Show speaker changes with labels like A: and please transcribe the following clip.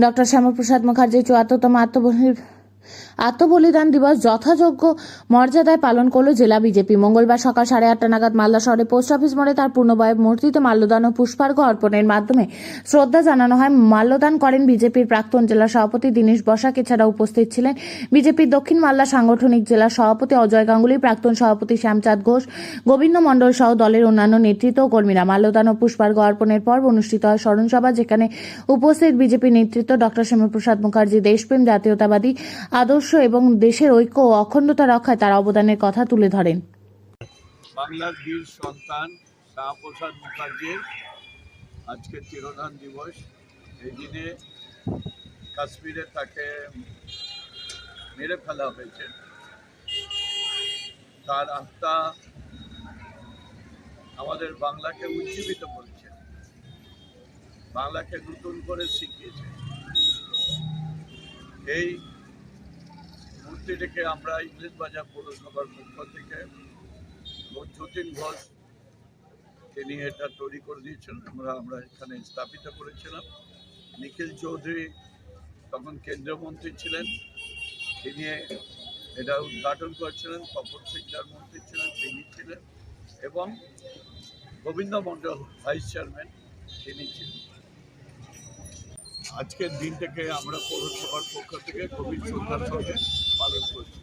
A: Doctor Shyamaprasad মুখার্জির ৭৪তম আত্মবলিদান দিবস যথাযোগ্য মর্যাদায় পালন করল জেলা বিজেপি। মঙ্গলবার সকাল 8:30 নাগাদ মালদা শহরে পোস্ট অফিস মোড়ে তার পূর্ণবয়ব মূর্তিতে মাল্যদান ও পুষ্পার্ঘ অর্পণের মাধ্যমে শ্রদ্ধা জানানো হয়। মাল্যদান করেন বিজেপির প্রাক্তন জেলা সভাপতি দীনেশ বসাক। এছাড়া উপস্থিত ছিলেন বিজেপির দক্ষিণ মালদা সাংগঠনিক জেলা সভাপতি অজয় গাঙ্গুলি, প্রাক্তন সভাপতি শ্যামচাঁদ ঘোষ, গোবিন্দ মণ্ডল সহ দলের অন্যান্য নেতৃত্ব ও কর্মীরা। মাল্যদান ও পুষ্পার্ঘ অর্পণের পর্ব অনুষ্ঠিত হয় স্মরণসভা, যেখানে উপস্থিত বিজেপি নেতৃত্ব ডক্টর শ্যামাপ্রসাদ মুখার্জি দেশপ্রেম, জাতীয়তাবাদী আদর্শ এবং দেশের ঐক্য ও অখণ্ডতা রক্ষায় তার অবদানের কথা তুলে ধরেন।
B: বাংলার বীর সন্তান শ্যামাপ্রসাদ মুখার্জির আজকে তিরোধান দিবস। এই দিনে কাশ্মীরে তাকে মেরে ফেলা হয়েছে। তার আত্মা আমাদের বাংলাকে উজ্জীবিত করেছে, বাংলাকে নতুন করে শিখিয়েছে। এই মূর্তিটিকে আমরা ইংলিশ বাজার পৌরসভার পক্ষ থেকে যতীন ঘোষ তিনি এটা তৈরি করে দিয়েছিলেন, আমরা এখানে স্থাপিত করেছিলাম। নিখিল চৌধুরী তখন কেন্দ্রীয় মন্ত্রী ছিলেন, তিনি এটা উদ্ঘাটন করেছিলেন। তপন সিং যার মন্ত্রী ছিলেন তিনি ছিলেন, এবং গোবিন্দ মণ্ডল ভাইস চেয়ারম্যান তিনি ছিলেন। আজকের দিনটাকে আমরা পৌরসভার পক্ষ থেকে গভীর শ্রদ্ধার সঙ্গে পালন করছি।